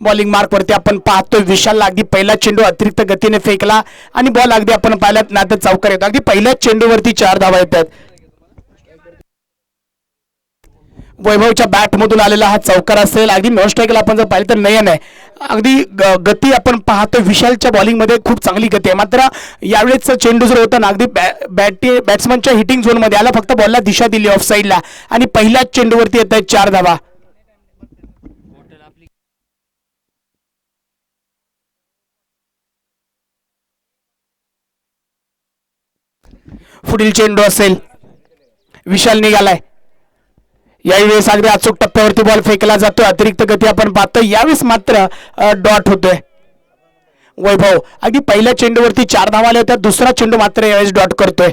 Bowling mark वरती आपण पाहतोय विशालला अगदी पहिला चेंडू अतिरिक्त गतीने फेकला आणि बॉल अगदी आपण पाहिलात ना तर चौकार येतो. अगदी पहिल्याच चेंडूवरती 4 धावा येतात. वैभवच्या बॅट मधून आलेला हा चौकार असेल. अगदी नॉन स्ट्राईकला आपण जर पाहिलं तर नयन आहे. अगदी गती आपण पाहतो विशालच्या बॉलिंग मध्ये खूप चांगली गती आहे. मात्र यावेळेस चेंडू जर होता ना अगदी बॅट्समनच्या हिटिंग झोन मध्ये आला, फक्त बॉलला दिशा दिली ऑफ साईडला आणि पहिल्याच चेंडूवरती येत आहेत 4 धावा. पुढील चेंडू असेल. विशाल निघालाय. यावेळेस अगदी अचूक टप्प्यावरती बॉल फेकला जातोय. अतिरिक्त गती आपण पाहतोय. यावेळेस मात्र डॉट होतोय. वैभव अगदी पहिल्या चेंडूवरती 4 धावा आल्या होत्या. दुसरा चेंडू मात्र यावेळेस डॉट करतोय.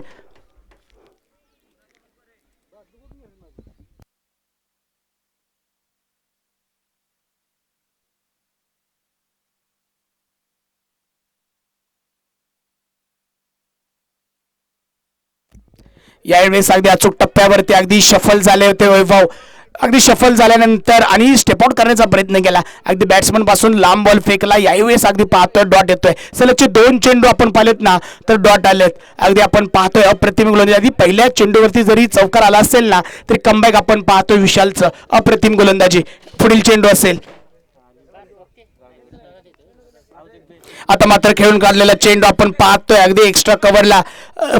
यावेळेस अगदी अचूक टप्प्यावरती अगदी शफल झाले होते वैभव. अगदी शफल झाल्यानंतर आणि स्टेप आउट करण्याचा प्रयत्न केला. अगदी बॅट्समन पासून लांब बॉल फेकला. यावेळेस अगदी पाहतोय डॉट येतोय. सलगचे 2 चेंडू आपण पाहिलेत ना तर डॉट आलेत. अगदी आपण पाहतोय अप्रतिम गोलंदाजी. अगदी पहिल्या चेंडूवरती जरी चौकार आला असेल ना तरी कमबॅक आपण पाहतोय विशालचं. अप्रतिम गोलंदाजी. पुढील चेंडू असेल. आता मात्र खेळून काढलेला चेंडू आपण पाहतोय. अगदी एक्स्ट्रा कव्हरला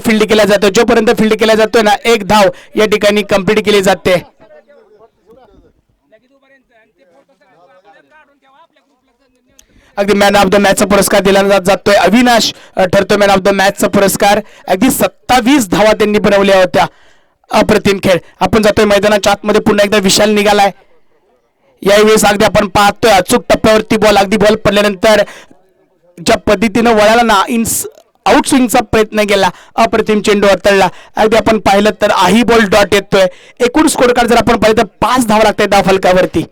फील्ड केला जातो. जोपर्यंत फील्ड केला जातोय ना 1 धाव या ठिकाणी कंप्लीट केली जाते. अगदी मॅन ऑफ द मॅचचा पुरस्कार दिला जातोय. अविनाश ठरतोय मॅन ऑफ द मॅचचा पुरस्कार. अगदी 27 धावा त्यांनी बनवल्या होत्या. अप्रतिम खेळ. आपण जातोय मैदानाच्या आतमध्ये. पुन्हा एकदा विशाल निघालाय. यावेळेस अगदी आपण पाहतोय अचूक टप्प्यावरती बॉल. अगदी बॉल पडल्यानंतर ज्या पद्धतीनं वळाला ना आउट स्विंगचा प्रयत्न केला. अप्रतिम चेंडू हाताळला. अगदी आपण पाहिलं तर आही बॉल डॉट येतोय. एकूण स्कोर कार्ड जर आपण पाहिलं तर 5 धावा लागतात धाव फलकावरती.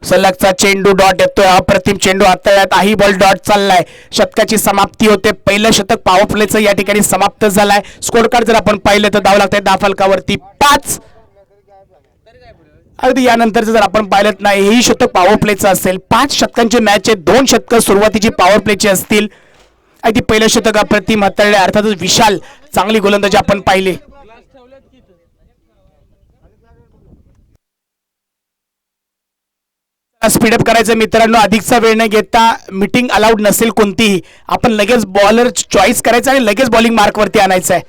सलगचा चेंडू डॉट येतोय. अप्रतिम चेंडू हाताळ्यात. आही बॉल डॉट चाललाय. शतकाची समाप्ती होते. पहिलं शतक पॉवर प्लेचं या ठिकाणी समाप्त झालाय. स्कोर कार्ड जर आपण पाहिलं तर धाव लागतात धाव फलकावरती 5. अगदी यानंतरचं जर आपण पाहिलं नाही हेही शतक पॉवर प्लेचं असेल. 5 शतकांचे मॅच आहे. 2 शतक सुरुवातीची पॉवर प्लेची असतील. अगदी पहिलं शतक अप्रतिम हाताळले. अर्थातच विशाल चांगली गोलंदाजी आपण पाहिली. स्पीडअप करायचं मित्रांनो. अधिकचा वेळ न घेता. मीटिंग अलाउड नसेल कोणतीही. आपण लगेच बॉलर चॉईस करायचं आणि लगेच बॉलिंग मार्कवरती आणायचं आहे.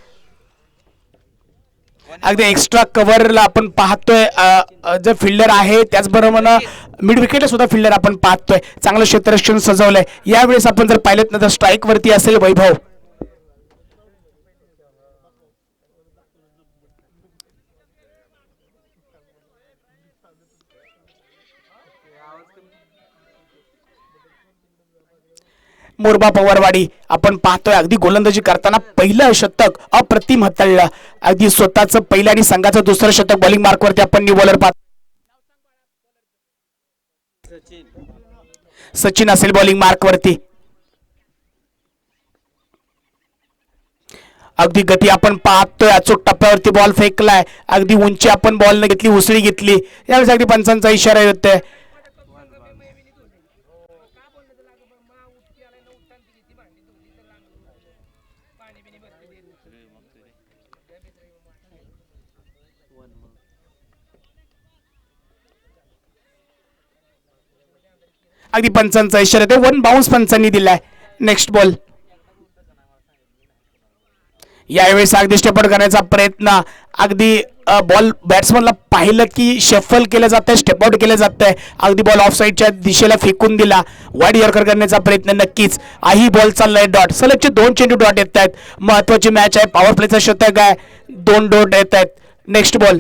अगदी एक्स्ट्रा कव्हरला आपण पाहतोय जे फिल्डर आहे त्याचबरोबर मिड विकेटला सुद्धा फिल्डर आपण पाहतोय. चांगलं क्षेत्ररक्षण सजवलंय. यावेळेस आपण जर पाहिलं ना तर स्ट्राईक वरती असेल वैभव. मोरबा पवारवाडी आपण पाहतोय. अगदी गोलंदाजी करताना पहिलं शतक अप्रतिम हाताळलं. अगदी स्वतःचं पहिलं आणि संघाचं दुसरं शतक बॉलिंग मार्कवरती आपण न्यू बॉलर पाहतो. सचिन असेल बॉलिंग मार्कवरती. अगदी गती आपण पाहतोय. अचूक टप्प्यावरती बॉल फेकलाय. अगदी उंची आपण बॉल न घेतली उसळी घेतली. यावेळेस अगदी पंचांचा इशारा येतोय. अगदी पंचांचा इशारा येतो. 1 बाउन्स पंचांनी दिलाय. Next ball. यावेळेस अगदी स्टेपआउट करण्याचा प्रयत्न. अगदी बॉल बॅट्समनला पाहिलं की शफल केलं जातंय. स्टेपआउट केलं जातंय. अगदी बॉल ऑफ साईडच्या दिशेला फेकून दिला. वाईड यॉर्कर करण्याचा प्रयत्न नक्कीच. आही बॉल चाललाय डॉट. सलगचे 2 चेंडू डॉट येत आहेत. महत्वाची मॅच आहे. पॉवर प्लेचा शतक आहे. 2 डॉट येत आहेत. Next ball.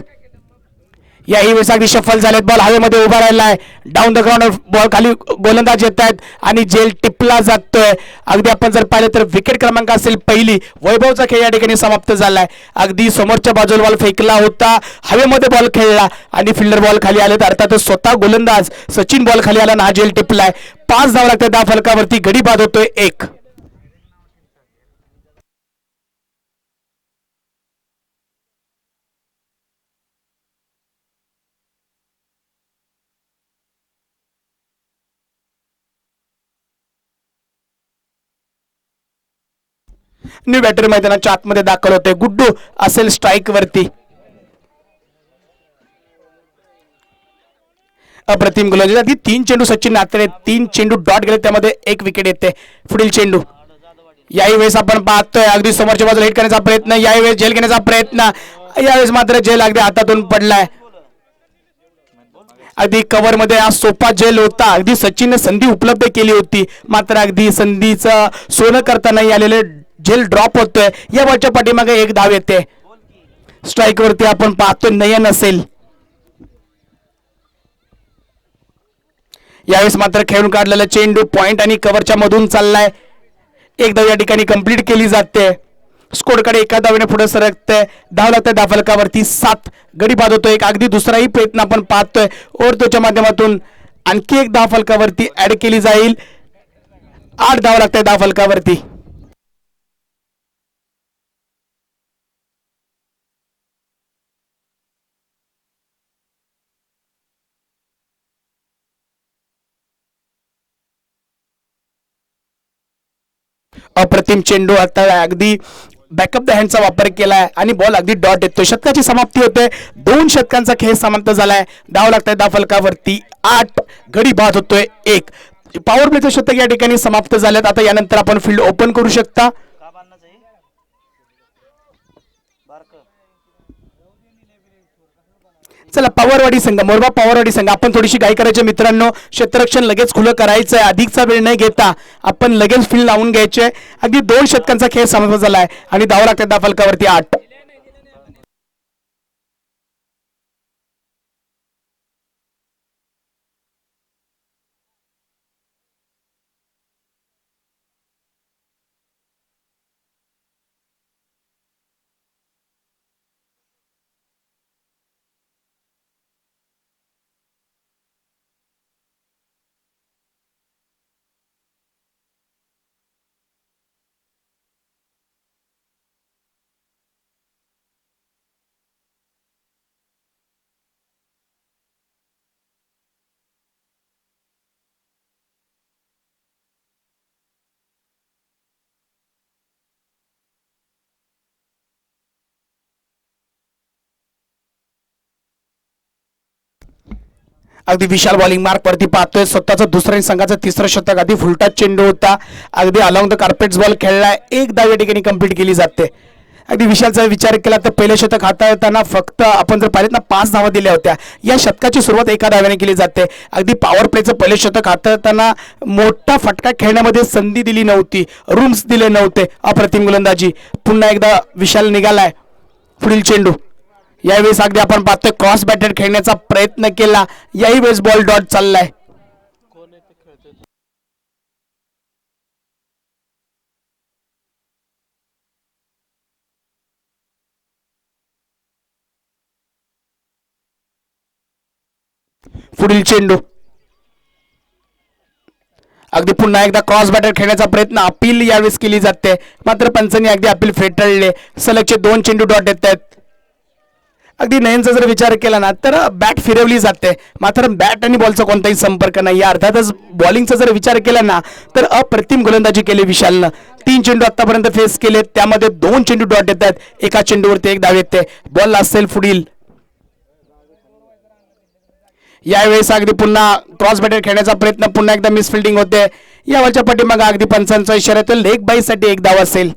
याही वेळेस अगदी शफल झालेत. बॉल हवेमध्ये उभा राहिलाय. डाऊन द ग्राउंड बॉल खाली गोलंदाज येत आहेत आणि जेल टिपला जातोय. अगदी आपण जर पाहिलं तर विकेट क्रमांक असेल पहिली. वैभवचा खेळ या ठिकाणी समाप्त झालाय. अगदी समोरच्या बाजूला बॉल फेकला होता. हवेमध्ये बॉल खेळला आणि फिल्डर बॉल खाली आलेत. अर्थातच स्वतः गोलंदाज सचिन बॉल खाली आला ना हा जेल टिपलाय. 5 धावा लागतात. त्या फलकावरती गडी बाद होतोय 1. न्यू बॅटरी मैदानाच्या आतमध्ये दाखल होते. गुड्डू असेल स्ट्राईक वरती. अप्रतिम गोलंदाजी. अगदी 3 चेंडू सचिन नात्रे, 3 चेंडू डॉट गेले, त्यामध्ये 1 विकेट येते. पुढील चेंडू याही वेळेस आपण पाहतोय अगदी समोरच्या बाजूला हिट करण्याचा प्रयत्न, याही वेळेस झेल घेण्याचा प्रयत्न, यावेळेस मात्र झेल अगदी हातातून पडलाय. अगदी कव्हर मध्ये हा सोपा झेल होता. अगदी सचिनने संधी उपलब्ध केली होती, मात्र अगदी संधीचं सोनं करता नाही आलेले झेल ड्रॉप होतोय. या बॉलच्या पाठीमागे 1 धाव येते. स्ट्राईक वरती आपण पाहतोय नयन असेल. यावेळेस मात्र खेळून काढलेला चेंडू पॉइंट आणि कव्हरच्या मधून चाललाय. 1 धाव या ठिकाणी कंप्लीट केली जाते. स्कोरकडे 1 धावेने पुढे सरकते. धाव लागते धाफलकावरती 7. गडी बाद होतोय. एक अगदी दुसराही प्रयत्न आपण पाहतोय. ओव्हरच्या माध्यमातून आणखी 1 धाव फलकावरती ऍड केली जाईल. 8 धाव लागते धाव फलकावरती. अप्रतिम चेंडू आता अगदी बॅकअप द हँडचा वापर केलाय आणि बॉल अगदी डॉट येतो. शतकाची समाप्ती होते. 2 षटकांचा खेळ समाप्त झालाय. धाव लागताय धाव फलकावरती 8. गडी बाद होतोय 1. पॉवर प्लेचं शतक या ठिकाणी समाप्त झालेत. आता यानंतर आपण फील्ड ओपन करू शकता. चला पवारवाडी संघ, मोरबा पवारवाडी संघ, आपण थोडीशी घाई करायचे मित्रांनो. क्षेत्ररक्षण लगेच खुलं करायचंय. अधिकचा वेळ नाही घेता आपण लगेच फील्ड लावून घ्यायचे. अगदी 2 षटकांचा खेळ समाप्त झालाय आणि धाव लागतात धाव फलकावरती 8. अगदी विशाल बॉलिंग मार्क वरती पाहतोय. स्वतःचं दुसरं आणि संघाचं 3रं शतक. अगदी फुलटा चेंडू होता. अगदी अलॉंग द कार्पेट्स बॉल खेळलाय. 1 धाव या ठिकाणी कंप्लीट केली जाते. अगदी विशालचा विचार केला तर पहिलं शतक हाताळताना फक्त आपण जर पाहिलं ना 5 धावा दिल्या होत्या. या शतकाची सुरुवात 1 धाव्याने केली जाते. अगदी पॉवर प्लेचं पहिलं शतक हाताळताना मोठा फटका खेळण्यामध्ये संधी दिली नव्हती, रूम्स दिले नव्हते. अप्रतिम गोलंदाजी. पुन्हा एकदा विशाल निघालाय. पुढील चेंडू यावेळेस अगदी आपण पाहतोय क्रॉस बॅटर खेळण्याचा प्रयत्न केला. याही वेळेस बॉल डॉट चाललाय. पुढील चेंडू अगदी पुन्हा एकदा क्रॉस बॅटर खेळण्याचा प्रयत्न. अपील यावेळेस केली जाते, मात्र पंचांनी अगदी अपील फेटाळले. सलगचे 2 चेंडू डॉट येत आहेत. अगदी नयनचा जर विचार केला ना तर बॅट फिरवली जाते, मात्र बॅट आणि बॉलचा कोणताही संपर्क नाही. अर्थातच बॉलिंगचा जर विचार केला ना तर अप्रतिम गोलंदाजी केली विशालनं. 3 चेंडू आतापर्यंत फेस केले, त्यामध्ये 2 चेंडू डॉट येत आहेत. एका चेंडूवरती 1 धाव येते. बॉल असेल पुढील. यावेळेस अगदी पुन्हा क्रॉस बॅटर खेळण्याचा प्रयत्न. पुन्हा एकदा मिस फिल्डिंग होते. यावरच्या पाठीमागे अगदी पंचांचा इशारा तर लेग बाय साठी 1 धाव असेल.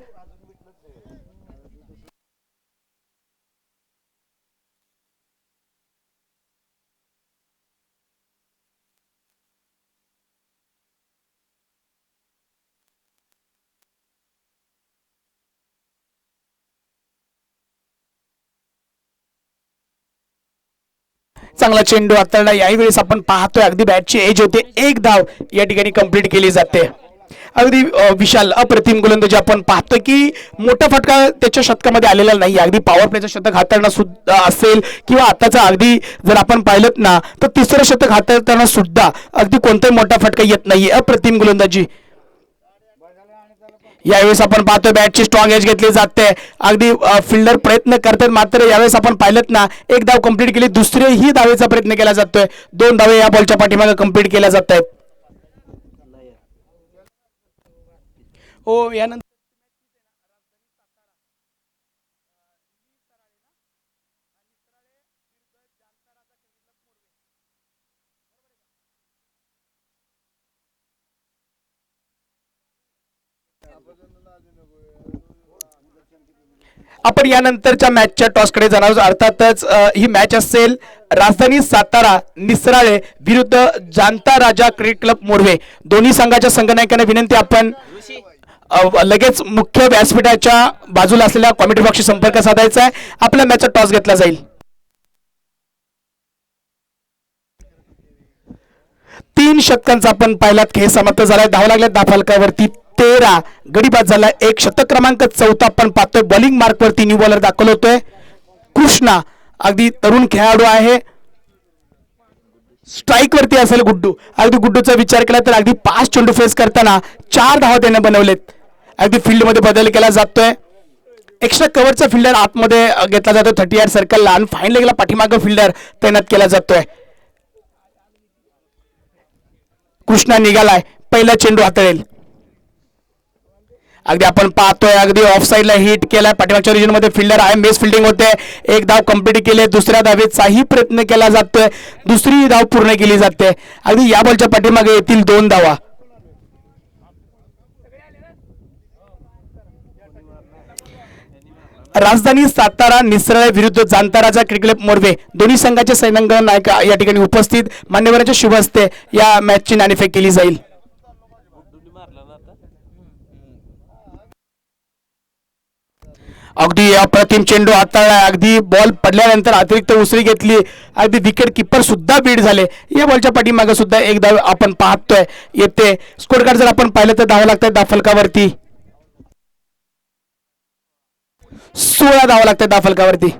चांगला चेंडू आता याही वेळेस आपण पाहतोय अगदी बॅटची एज होते. 1 धाव या ठिकाणी कंप्लीट केली जाते. अगदी विशाल अप्रतिम गोलंदाजी आपण पाहतोय की मोठा फटका त्याच्या शतकामध्ये आलेला नाही. अगदी पॉवर प्लेचं शतक हाताळणं सुद्धा असेल किंवा आताचा अगदी जर आपण पाहिलं ना तर 3रं शतक हाताळताना सुद्धा अगदी कोणताही मोठा फटका येत नाही. अप्रतिम गोलंदाजी. यावेळेस आपण पाहतोय बॅटची स्ट्रॉंग एज घेतली जाते. अगदी फिल्डर प्रयत्न करतात, मात्र यावेळेस आपण पाहिलं ना 1 धाव कंप्लीट केली. दुसरेही धावेचा प्रयत्न केला जातोय. 2 धावे या बॉलच्या पाठीमागे कंप्लीट केल्या जात आहेत. हो यानंतर आपण यानंतरच्या मॅचच्या टॉसकडे जाणार आहोत. अर्थातच ही मॅच असेल राजधानी सातारा निसराळे विरुद्ध जाणता राजा क्रिकेट क्लब मोरवे. दोन्ही संघाच्या संघनायकांना विनंती, आपण लगेच मुख्य व्यासपीठाच्या बाजूला असलेल्या कॉमेंट्री बॉक्सशी संपर्क साधायचा आहे. आपल्या मॅचचा टॉस घेतला जाईल. 3 षटकांचा आपण पाहिलात खेळ समाप्त झालाय. धावा लागल्या 10 फलकावरती 13. गडी बाद झाला. एक षटक क्रमांक 4 आपण पाहतोय. बॉलिंग मार्क वरती न्यू बॉलर दाखल होतोय कृष्णा. अगदी तरुण खेळाडू आहे. स्ट्राईक वरती असेल गुड्डू. अगदी गुड्डूचा विचार केला तर अगदी 5 चेंडू फेस करताना 4 धावा त्याने बनवलेत. अगदी फील्ड मध्ये बदल केला जातोय. एक्स्ट्रा कव्हरचा फिल्डर आतमध्ये घेतला जातो 30 यार्ड सर्कलला आणि फाईन लेगला पाठीमागे फिल्डर तैनात केला जातोय. कृष्णा निघालाय. पहिला चेंडू हाताळेल. अगदी आपण पाहतोय अगदी ऑफ साईडला हिट केलाय. पाठीमागच्या रिजन मध्ये फिल्डर आहे. मेस फिल्डिंग होते. एक धाव कंप्लीट केले. दुसऱ्या धावेचाही प्रयत्न केला जातोय. दुसरी धाव पूर्ण केली जाते. अगदी या बॉलच्या पाठीमागे येतील 2 धावा. राजधानी सातारा निसराळे विरुद्ध जाणता राजा क्रिकेट क्लब मोरवे. दोन्ही संघाचे संघनायक या ठिकाणी उपस्थित. मान्यवरांच्या शुभ हस्ते या मॅचची नाणेफेक केली जाईल. अगदी अप्रतिम चेंडू हाताळला. अगदी बॉल पडल्यानंतर अतिरिक्त उसळी घेतली. अगदी विकेट किपर सुद्धा बीड झाले. या बॉलच्या पाठीमागे सुद्धा एक धाव आपण पाहतोय येते. स्कोर कार्ड जर आपण पाहिलं तर धावा लागतात 10 फलकावरती. 16 धावा लागतात 10 फलकावरती.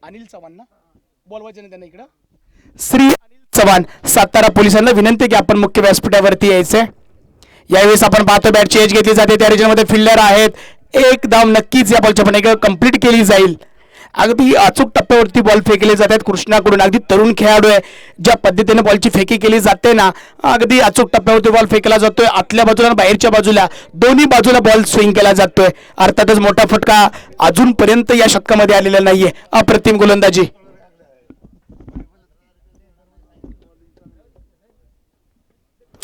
अनिल चव्हाण ना बॉल वाजन त्यांना इकडं. श्री अनिल चव्हाण सातारा पोलिसांना विनंती की आपण मुख्य व्यासपीठावरती यायचंय. यावेळेस आपण पाहतो बॅटची एज घेतली जाते. त्या रिजन मध्ये फिल्डर आहेत. एक धाव नक्कीच या बॉलच्या पण कंप्लीट केली जाईल. अगदी अचूक टप्प्यावरती बॉल फेकले जातात कृष्णाकडून. अगदी तरुण खेळाडू आहे. ज्या पद्धतीने बॉलची फेकी केली जाते ना अगदी अचूक टप्प्यावरती बॉल फेकला जातोय. आतल्या बाजूला आणि बाहेरच्या बाजूला दोन्ही बाजूला बॉल स्विंग केला जातोय. अर्थातच मोठा फटका अजूनपर्यंत या षटकामध्ये आलेला नाहीये. अप्रतिम गोलंदाजी.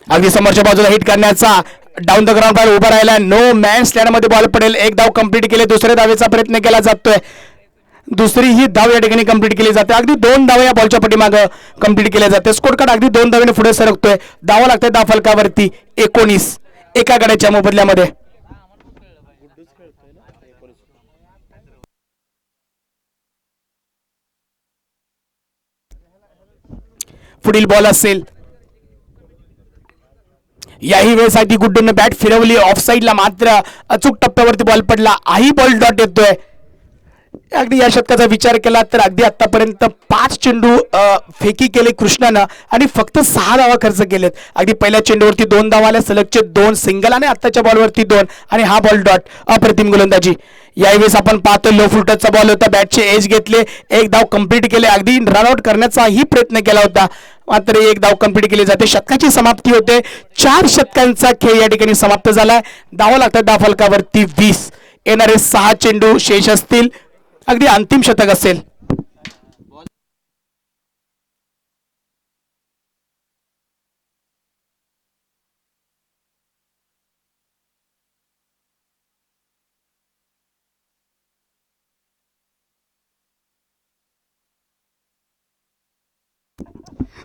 अगदी समोरच्या बाजूला हिट करण्याचा डाऊन द ग्राउंड बॉल उभा राहिला. नो मॅन स्लॅड मध्ये बॉल पडेल. एक धाव कंप्लीट केले. दुसऱ्या धावेचा प्रयत्न केला जातोय. दुसरी ही धाव या ठिकाणी कंप्लीट केली जाते. अगदी 2 धावा या बॉलच्या पाठीमागे कंप्लीट केल्या जाते. स्कोर कार्ड अगदी 2 धावेने पुढे सरकतोय. धावा लागते 10 फलकावरती 19 एका गड्याच्या मोबदल्यामध्ये. पुढील बॉल असेल. याही वेळेस अगदी गुड्डूने बॅट फिरवली. ऑफ साईडला मात्र अचूक टप्प्यावरती बॉल पडला. आही बॉल डॉट येतोय. अगदी या षटकाचा विचार केला तर अगदी आतापर्यंत 5 चेंडू फेकी केले कृष्णानं आणि फक्त 6 धावा खर्च केलेत. अगदी पहिल्या चेंडूवरती 2 धावा आल्या. सलगचे 2 सिंगल आणि आत्ताच्या बॉलवरती 2 आणि हा बॉल डॉट. अप्रतिम गोलंदाजी. यावेळेस आपण पाहतो लो फुटचा बॉल होता. बॅटचे एज घेतले. एक धाव कंप्लीट केले. अगदी रनआउट करण्याचाही प्रयत्न केला होता मात्र एक धाव कंप्लीट केली जाते. षटकाची समाप्ती होते. 4 षटकांचा खेळ या ठिकाणी समाप्त झालाय. धावा लागतात 10 फलकावरती 20. येणारे 6 चेंडू शेष असतील. अगदी अंतिम शतक असेल.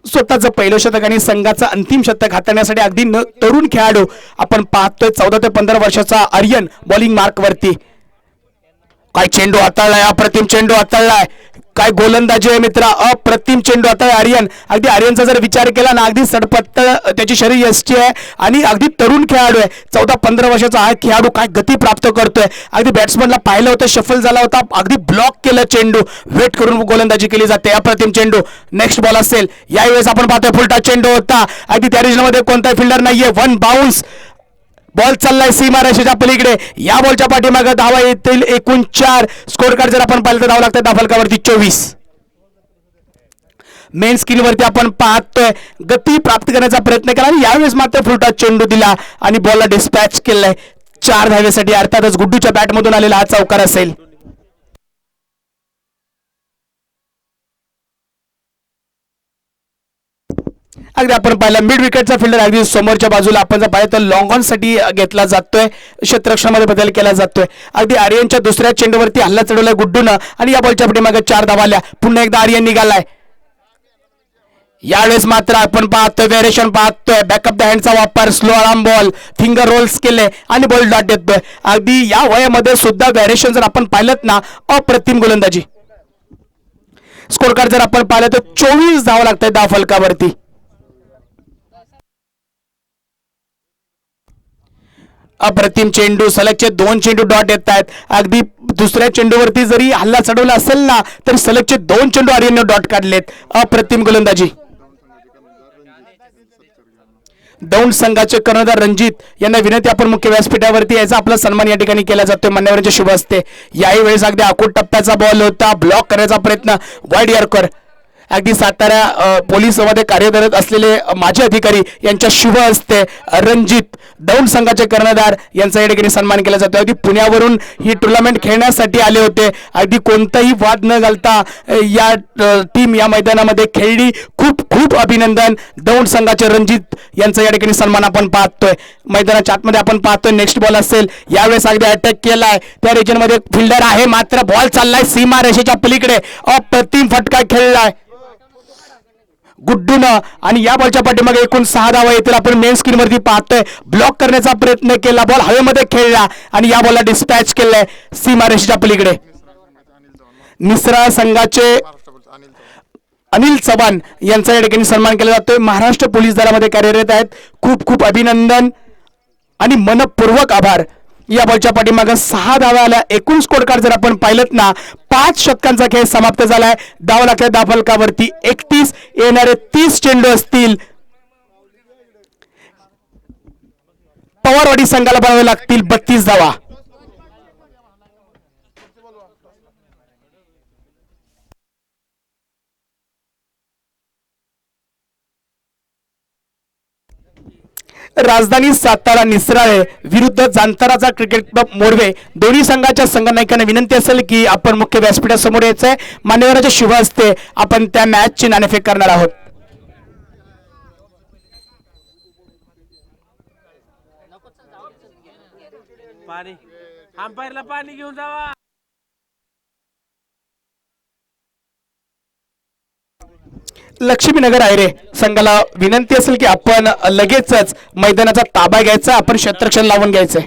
स्वतःचं पहिलं शतक आणि संघाचं अंतिम शतक हाताळण्यासाठी अगदी तरुण खेळाडू आपण पाहतोय. 14 ते 15 वर्षाचा आर्यन बॉलिंग मार्क वरती. काय चेंडू हाताळलाय. अप्रतिम चेंडू हाताळलाय. काय गोलंदाजी आहे मित्रा. अप्रतिम चेंडू हाताळलाय आर्यन. अगदी आर्यनचा जर विचार केला ना अगदी सडपत्त त्याची शरीर यष्टी आहे आणि अगदी तरुण खेळाडू आहे. 14-15 वर्षाचा हा खेळाडू काय गती प्राप्त करतोय. अगदी बॅट्समनला पाहिलं होतं. शफल झाला होता. अगदी ब्लॉक केलं चेंडू. वेट करून गोलंदाजी केली जाते. अप्रतिम चेंडू. नेक्स्ट बॉल असेल. यावेळेस आपण पाहतोय फुलटा चेंडू होता. अगदी त्या रिजनमध्ये कोणताही फिल्डर नाहीये. 1 बाउन्स. बॉल चाललाय सीमा रेषेच्या पलीकडे. या बॉलच्या पाठीमागे धावा येतील एकूण 4. स्कोर कार्ड जर आपण पाहिलं तर धावा लागतात 10 फलकावरती 24. मेन स्क्रीन वरती आपण पाहतोय गती प्राप्त करण्याचा प्रयत्न केला आणि यावेळेस मात्र फुलटा चेंडू दिला आणि बॉलला डिस्पॅच केलाय 4 धावेसाठी. अर्थातच गुड्डूच्या बॅटमधून आलेला हा चौकार असेल. अगदी आपण पाहिलं मिड विकेटचा फिल्डर अगदी समोरच्या बाजूला आपण जर पाहिलं तर लॉंग ऑन साठी घेतला जातोय, क्षेत्ररक्षणामध्ये बदल केला जातोय. अगदी आर्यनच्या दुसऱ्या चेंडूवरती हल्ला चढवलाय गुड्डूनं आणि या बॉलच्या पाठीमागे 4 धावा आल्या. पुन्हा एकदा आर्यन निघालाय. यावेळेस मात्र आपण पाहतोय व्हेरिएशन पाहतोय बॅकअप द हँडचा वापर, स्लो आराम बॉल, फिंगर रोल्स केले आणि बॉल डॉट येतोय. अगदी या वयामध्ये सुद्धा व्हेरिएशन जर आपण पाहिलं ना, अप्रतिम गोलंदाजी. स्कोर कार्ड जर आपण पाहिलं तर 24 धावा लागतात 10 फलकावरती. अप्रतिम चेंडू, सलगचे 2 चेंडू डॉट येत आहेत. अगदी दुसऱ्या चेंडूवरती जरी हल्ला चढवला असेल ना तरी सलगचे 2 चेंडू आर्यनने डॉट काढलेत. अप्रतिम गोलंदाजी. दौंड संघाचे कर्णधार रणजित यांना विनंती, आपण मुख्य व्यासपीठावरती यायचा आपला सन्मान या ठिकाणी केला जातोय मान्यवरांच्या शुभ हस्ते. याही वेळेस अगदी आखूड टप्प्याचा बॉल होता, ब्लॉक करण्याचा प्रयत्न, वाईड यॉर्कर. अगदी सातारा पोलीसमध्ये कार्यरत असलेले माजी अधिकारी यांच्या शुभ हस्ते रणजित दौंड संघाचे कर्णधार यांचा या ठिकाणी सन्मान केला जातो. अगदी पुण्यावरून ही टुर्नामेंट खेळण्यासाठी आले होते. अगदी कोणताही वाद न घालता या टीम या मैदानामध्ये खेळली. खूप खूप अभिनंदन. दौंड संघाचे रणजित यांचा या ठिकाणी सन्मान आपण पाहतोय. मैदानाच्या आतमध्ये आपण पाहतोय नेक्स्ट बॉल असेल. यावेळेस अगदी अटॅक केलाय, त्या रिजनमध्ये फिल्डर आहे मात्र बॉल चाललाय सीमा रेषेच्या पलीकडे. अप्रतिम फटका खेळलाय गुड्डूनं आणि या बॉलच्या पाठीमागे एकूण 6 धावा येतील. आपण मेन स्क्रीन वरती पाहतोय. ब्लॉक करण्याचा प्रयत्न केला, बॉल हवेमध्ये खेळला आणि या बॉलला डिस्पॅच केलंय सीमा रेषेच्या पलीकडे. निसरा संघाचे अनिल चव्हाण यांचा या ठिकाणी सन्मान केला जातोय. महाराष्ट्र पोलीस दलामध्ये कार्यरत आहेत. खूप खूप अभिनंदन आणि मनपूर्वक आभार. या बॉलच्या पाठीमागे 6 धावा आल्या. एकूण स्कोर कार्ड जर आपण पाहिलं ना 5 षटकांचा खेळ समाप्त झालाय. धावा लागल्या 10 फलकावरती 31. येणारे 30 चेंडू असतील पवारवाडी संघाला बनावे लागतील 32 धावा. राजधानी सातारा निसराळे विरुद्ध जांताराचा क्रिकेट क्लब मोरवे दोन्ही संघाच्या संघनायकांना विनंती असेल की आपण मुख्य व्यासपीठासमोर यायचंय. मान्यवरांच्या शुभ हस्ते आपण त्या मॅचची नाणेफेक करणार आहोत. पाणी अंपायरला पाणी घेऊन जावा. लक्ष्मीनगर आयरे संघाला विनंती असेल की आपण लगेचच मैदानाचा ताबा घ्यायचा, आपण क्षेत्ररक्षण लावून घ्यायचंय.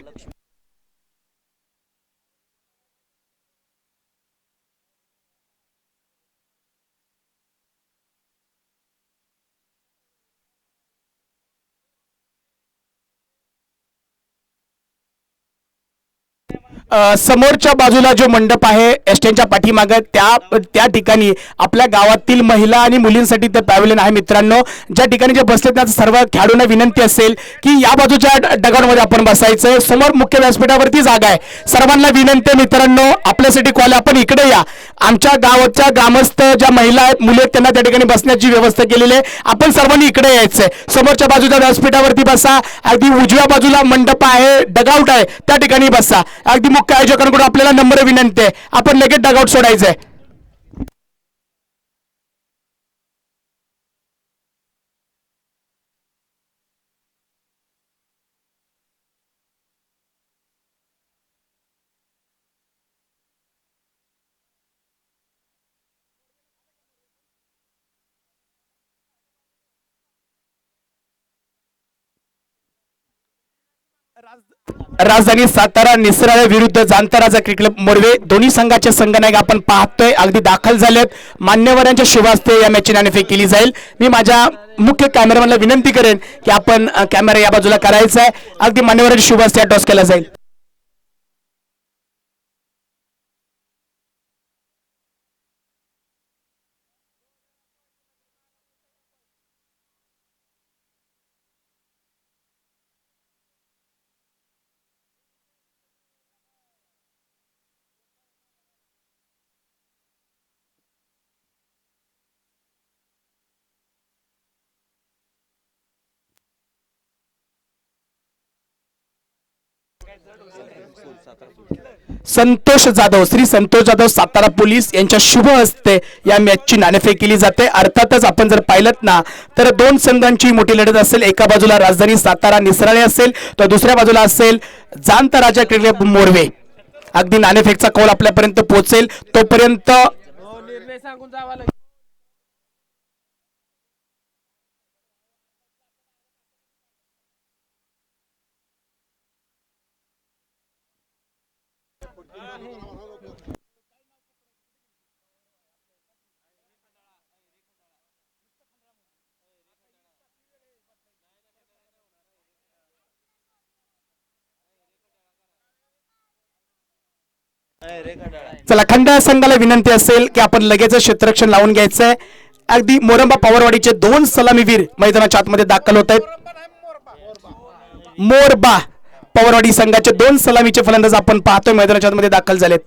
समोरच्या बाजूला जो मंडप आहे एसटीच्या पाठीमागे त्या ठिकाणी आपल्या गावातील महिला आणि मुलींसाठी ते पॅव्हलियन आहे. मित्रांनो, ज्या ठिकाणी जे बसले त्या सर्व खेळाडूंना विनंती असेल की या बाजूच्या डगांमध्ये आपण बसायचं. समोर मुख्य व्यासपीठावरती जागा आहे. सर्वांना विनंती मित्रांनो, आपल्यासाठी कॉल, आपण इकडे या. आमच्या गावाच्या ग्रामस्थ ज्या महिला आहेत, मुले आहेत, त्यांना त्या ठिकाणी बसण्याची व्यवस्था केलेली आहे. आपण सर्वांनी इकडे यायचंय. समोरच्या बाजूच्या व्यासपीठावरती बसा. अगदी उजव्या बाजूला मंडप आहे, डगआउट आहे, त्या ठिकाणी बसा. अगदी मुख्य आयोजकांकडून आपल्याला नम्र विनंती आहे, आपण लगेच डगआउट सोडायचंय. राजधानी सातारा निसराळे विरुद्ध जांताराचा क्रिकेट क्लब मोरवे दोन्ही संघाचे संघनायक आपण पाहतोय अगदी दाखल झालेत. मान्यवरांच्या शुभ हस्ते या मॅचची नाणेफेक केली जाईल. मी माझ्या मुख्य कॅमेरामॅनला विनंती करेन की आपण कॅमेरा या बाजूला करायचा आहे. अगदी मान्यवरांच्या शुभ हस्ते टॉस केला जाईल. संतोष जाधव, श्री संतोष जाधव सातारा पोलीस यांच्या शुभ हस्ते या मॅचची नाणेफेक केली जाते. अर्थातच आपण जर पाहिलं ना तर दोन संघांची मोठी लढत असेल. एका बाजूला राजधानी सातारा निसराळे असेल तर दुसऱ्या बाजूला असेल जाणता राजा क्रिकेट क्लब मोरवे. अगदी नाणेफेकचा कौल आपल्यापर्यंत पोहोचेल तोपर्यंत हो, निर्णय सांगून जावा लगेच. चला, खंडाळा संघाला विनंती असेल की आपण लगेच क्षेत्ररक्षण लावून घ्यायचंय. अगदी मोरंबा पवारवाडीचे दोन सलामीवीर मैदानाच्या आतमध्ये दाखल होत आहेत. मोरबा पवारवाडी संघाचे दोन सलामीचे फलंदाज आपण पाहतोय मैदानाच्या आतमध्ये दाखल झालेत.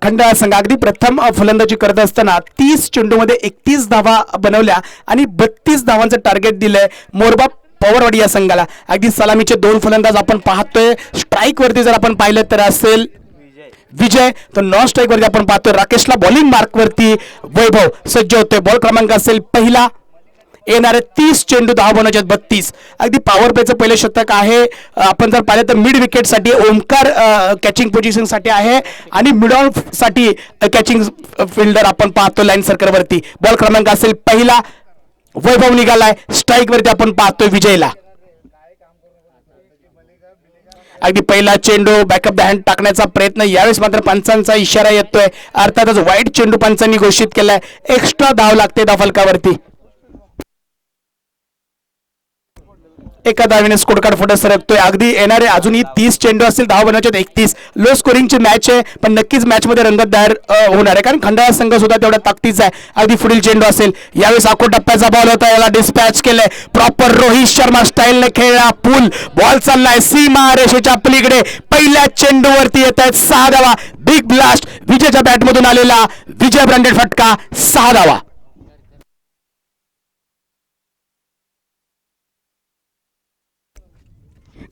खंडाळा संघ अगदी प्रथम फलंदाजी करत असताना 30 चेंडूमध्ये 31 धावा बनवल्या आणि 32 धावांचं टार्गेट दिलंय मोरबा पवारवाडी या संघाला. अगदी सलामीचे दोन फलंदाज आपण पाहतोय. स्ट्राईक वरती जर आपण पाहिलं तर असेल विजय, तर नॉन स्ट्राईक वरती आपण पाहतोय राकेशला बॉलिंग मार्क वरती वैभव सज्ज होतोय. बॉल क्रमांक असेल पहिला. येणारे 30 चेंडू 10 बनवचे 32. अगदी पॉवर प्लेचं पहिलं शतक आहे. आपण जर पाहिलं तर मिड विकेट साठी ओमकार कॅचिंग पोझिशन साठी आहे आणि मिड ऑन साठी कॅचिंग फिल्डर आपण पाहतो लाईन सर्कल वरती. बॉल क्रमांक असेल पहिला. वैभव निघालाय. स्ट्राईक वरती आपण पाहतोय विजयला. अगदी पहिला चेंडू बॅकअप द हँड टाकण्याचा प्रयत्न. यावेळेस मात्र पंचांचा इशारा येतोय. अर्थातच वाईट चेंडू पंचांनी घोषित केलाय. एक्स्ट्रा धाव लागते धाव फलकावरती. एका धावेने स्कोर कार्ड पुढे सरकतोय. अगदी येणारे अजूनही 30 चेंडू असतील. 10 बनवायचे 31. लो स्कोरिंगची मॅच आहे पण नक्कीच मॅच मध्ये रंगतदार होणार आहे कारण खंडाळा संघ सुद्धा तेवढा ताकदीचा आहे. अगदी पुढील चेंडू असेल. यावेळेस आखो टप्प्याचा बॉल होता. याला डिस्पॅच केलंय प्रॉपर रोहित शर्मा स्टाईलने खेळला. पूल बॉल चाललाय सीमा रेषेच्या पलीकडे. पहिल्या चेंडूवरती येत आहेत 6 धावा. बिग ब्लास्ट विजयच्या बॅटमधून आलेला विजय ब्रँडेड फटका 6 धावा.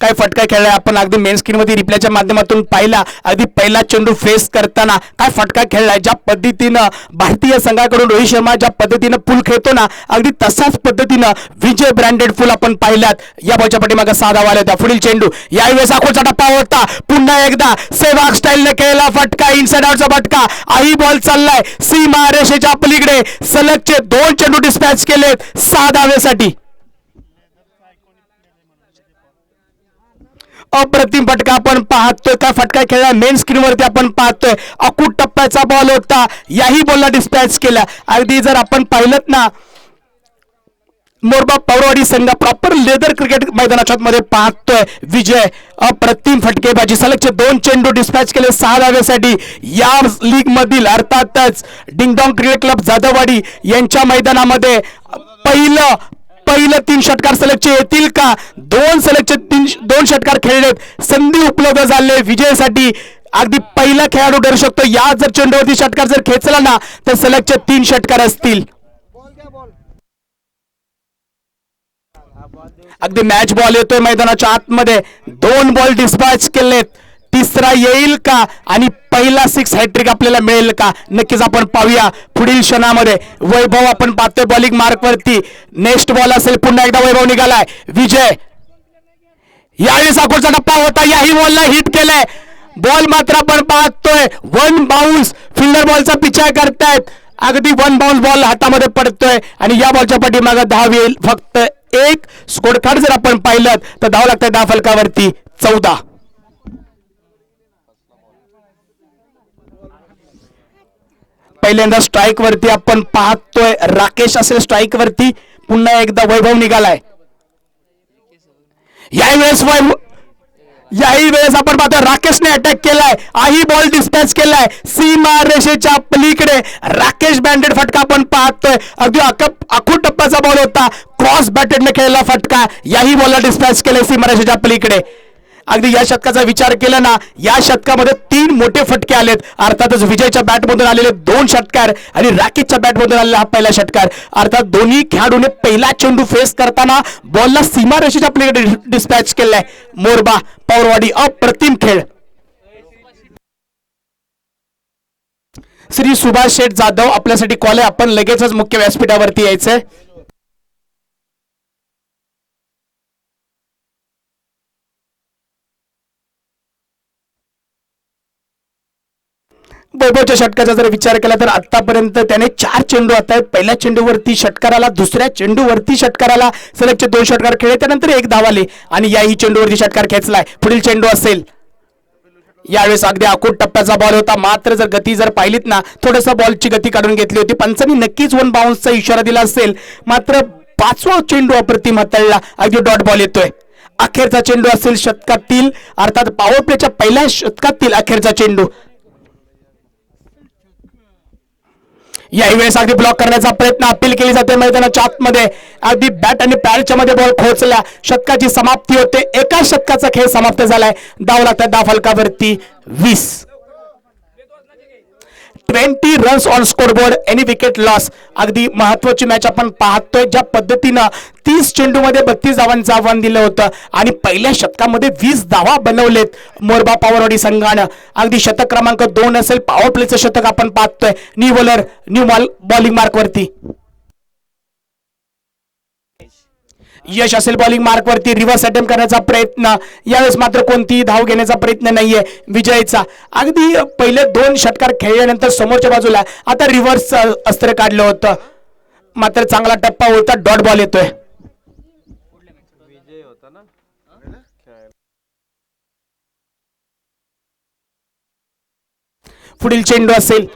काय फटका खेळलाय आपण अगदी मेन स्क्रीन मध्ये रिप्लायच्या माध्यमातून पाहिला. अगदी पहिला चेंडू फेस करताना काय फटका खेळलाय. ज्या पद्धतीनं भारतीय संघाकडून रोहित शर्मा ज्या पद्धतीनं पूल खेळतो ना अगदी तसाच पद्धतीनं विजय ब्रँडेड पूल आपण पाहिल्यात. या बॉलच्या पाठीमागे 6 धावा आल्या होत्या. पुढील चेंडू यावेळेस आखोचा टप्पा होता. पुन्हा एकदा सेवाग स्टाईलने खेळला फटका. इनसाइड आउटचा फटका. आई बॉल चाललाय सीमा रेषेच्या पलीकडे. सलगचे 2 चेंडू डिस्पॅच केलेत 6 धावेसाठी. अप्रतिम फटका आपण पाहतोय. काय फटका खेळला मेन स्क्रीनवरती आपण पाहतोय. अकूट टप्प्याचा बॉल होता, याही बॉलला डिस्पॅच केला. अगदी जर आपण पाहिलं ना मोरबा पवरवाडी संघ प्रॉपर लेदर क्रिकेट मैदानाच्या मध्ये पाहतोय. विजय अप्रतिम फटकेबाजी, सलगचे 2 चेंडू डिस्पॅच केले 6 धावेसाठी. या लीग मधील अर्थातच डिंगडॉंग क्रिकेट क्लब जाधववाडी यांच्या मैदानामध्ये पहिलं 3 षटकार सलगचे येतील का? 2 सलगचे 2 षटकार खेळलेत, संधी उपलब्ध झाले विजयासाठी. अगदी पहिला खेळाडू ठरू शकतो. या जर चेंडूवरती षटकार जर खेचला ना तर सलगचे 3 षटकार असतील. अगदी मॅच बॉल येतोय मैदानाच्या आतमध्ये. 2 बॉल डिस्पॅच केलेत, तिसरा येईल का आणि पहिला 6 हॅट्रिक आपल्याला मिळेल का? नक्कीच आपण पाहूया पुढील क्षणामध्ये. वैभव आपण पाहतोय बॉलिंग मार्क वरती. नेक्स्ट बॉल असेल, पुन्हा एकदा वैभव निघालाय. विजय यावेळी साकोरचा टप्पा होता, याही बॉलला हिट केलाय. बॉल मात्र आपण पाहतोय 1 बाउन्स, फिल्डर बॉलचा पिछा करतायत. अगदी 1 बाउन्स बॉल हातामध्ये पडतोय आणि या बॉलच्या पाठीमागे धाव येईल फक्त 1. स्कोर कार्ड जर आपण पाहिलं तर धाव लागतात 10 फलकावरती 14. पहिल्यांदा स्ट्राईक वरती आपण पाहतोय राकेश असेल स्ट्राईक वरती. पुन्हा एकदा वैभव निघालाय. याही वेळेस आपण पाहतोय राकेशने अटॅक केलाय, आही बॉल डिस्पॅच केलाय सीमा रेषेच्या पलीकडे. राकेश बँडेड फटका आपण पाहतोय. अगदी अखूट टप्प्याचा बॉल होता, क्रॉस बॅटेडने खेळलेला फटका, याही बॉलला डिस्पॅच केलाय सीमा रेषेच्या पलीकडे. अगदी या शतकाचा विचार केला ना, या शतकामध्ये 3 मोठे फटके आलेत. अर्थातच विजयच्या बॅटमधून आलेले 2 षटकार आणि राकेशच्या बॅटमधून आलेला हा पहिला षटकार. अर्थात दोन्ही खेळाडूने पहिला चेंडू फेस करताना बॉलला सीमारेषेच्या प्लेकडे डिस्पॅच केलाय. मोरबा पवरवाडी अप्रतिम खेळ. श्री सुभाष शेठ जाधव आपल्यासाठी कॉल आहे, आपण लगेचच मुख्य व्यासपीठावरती यायचंय. वैभवच्या षटकाचा जर विचार केला तर आतापर्यंत त्याने 4 चेंडू आता आहेत. पहिल्या चेंडूवरती षटकाराला, दुसऱ्या चेंडूवरती षटकाराला सलगचे 2 षटकार खेळले, त्यानंतर 1 धाव आली आणि याही चेंडूवरती षटकार खेचलाय. पुढील चेंडू असेल, यावेळेस अगदी अकूट टप्प्याचा बॉल होता. मात्र जर गती जर पाहिलीत ना, थोडंसं बॉलची गती काढून घेतली होती. पंचांनी नक्कीच 1 बाउन्सचा इशारा दिला असेल. मात्र 5वा चेंडू अप्रतिम हाताळला, अगदी डॉट बॉल येतोय. अखेरचा चेंडू असेल शतकातील, अर्थात पॉवर प्लेच्या पहिल्या शतकातील अखेरचा चेंडू. याही वेळेस अगदी ब्लॉक करण्याचा प्रयत्न, अपील केली जाते मैदानाच्या आतमध्ये. अगदी बॅट आणि पॅडच्या मध्ये बॉल खोचला, षटकाची समाप्ती होते. एका षटकाचा खेळ समाप्त झालाय. धाव लागतात 10 फलकावरती 20. 20 runs on scoreboard, any wicket loss. अगदी महत्वाची मॅच आपण पाहतोय. ज्या पद्धतीनं 30 चेंडू मध्ये 32 धावांचं आव्हान दिलं होतं आणि पहिल्या शतकामध्ये 20 धावा बनवलेत मोरबा पवरवाडी संघानं. अगदी शतक क्रमांक 2 असेल, पॉवर प्लेचं शतक आपण पाहतोय. New bowler new bowling mark वरती यश असेल बॉलिंग मार्क वरती. रिव्हर्स अटेम्प्ट करण्याचा प्रयत्न, यावेळेस मात्र कोणतीही धाव घेण्याचा प्रयत्न नाहीये विजयचा. अगदी पहिले 2 षटकार खेळल्यानंतर समोरच्या बाजूला आता रिव्हर्स अस्त्र काढलं होतं. मात्र चांगला टप्पा होता, डॉट बॉल येतोय. पुढील चेंडू असेल,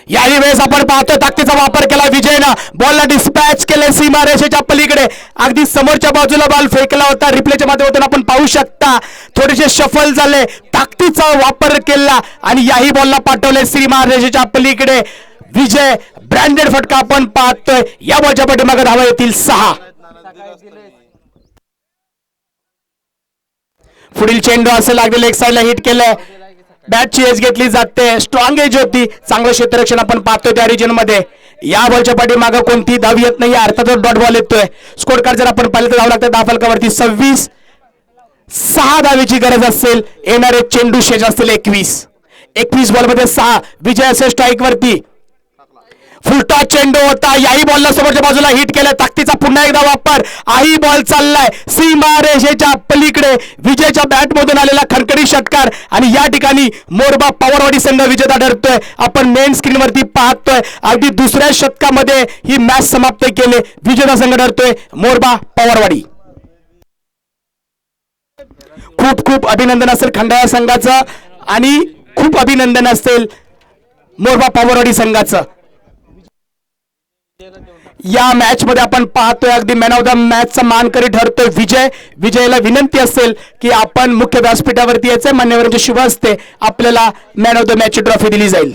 याही वेळेस आपण पाहतो ताकदीचा वापर केला विजयनं. बॉलला डिस्पॅच केले सीमा रेषेच्या पलीकडे. अगदी समोरच्या बाजूला बॉल फेकला होता. रिप्लेच्या माध्यमातून आपण पाहू शकता थोडेसे शफल झाले, ताकदीचा वापर केला आणि याही बॉलला पाठवले सीमा रेषेच्या पलीकडे. विजय ब्रँडेड फटका आपण पाहतोय. या बॉलच्या पाठीमागे धावा येतील 6. पुढील चेंडू असेल, अगदी लेग साईडला हिट केलंय. बॅटची एज घेतली जाते, स्ट्रॉंग एज होती. चांगलं क्षेत्ररक्षण आपण पाहतोय त्या रिजन मध्ये. या बॉलच्या पाठीमागे कोणती धाव येत नाही, अर्थातच डॉट बॉल येतोय. स्कोर कार्ड जर आपण पाहिलं तर धाव लागतात 10 फलकावरती 26. 6 धावेची गरज असेल. येणारे चेंडू शेष असतील 21 बॉल मध्ये 6. विजय असेल स्ट्राईक वरती. फुलटॉस चेंडू होता, याही बॉलला समोरच्या बाजूला हिट केलाय. ताकदीचा पुन्हा एकदा वापर, आही बॉल चाललाय सीमा रेषेच्या पलीकडे. विजयच्या बॅट मधून आलेला खणखणी षटकार आणि या ठिकाणी मोरबा पवरवाडी संघ विजेता ठरतोय. आपण मेन स्क्रीन वरती पाहतोय. अगदी दुसऱ्या शतकामध्ये ही मॅच समाप्त केले, विजेता संघ ठरतोय मोरबा पवरवाडी. खूप खूप अभिनंदन असेल खंडाळा संघाचं आणि खूप अभिनंदन असेल मोरबा पवारवाडी संघाचं. या मॅच मध्ये आपण पाहतोय अगदी मॅन ऑफ द मॅचचा मानकरी ठरतोय विजयला विनंती असेल की आपण मुख्य व्यासपीठावरती यायचंय, मान्यवरांच्या शुभ हस्ते आपल्याला मॅन ऑफ द मॅचची ट्रॉफी दिली जाईल.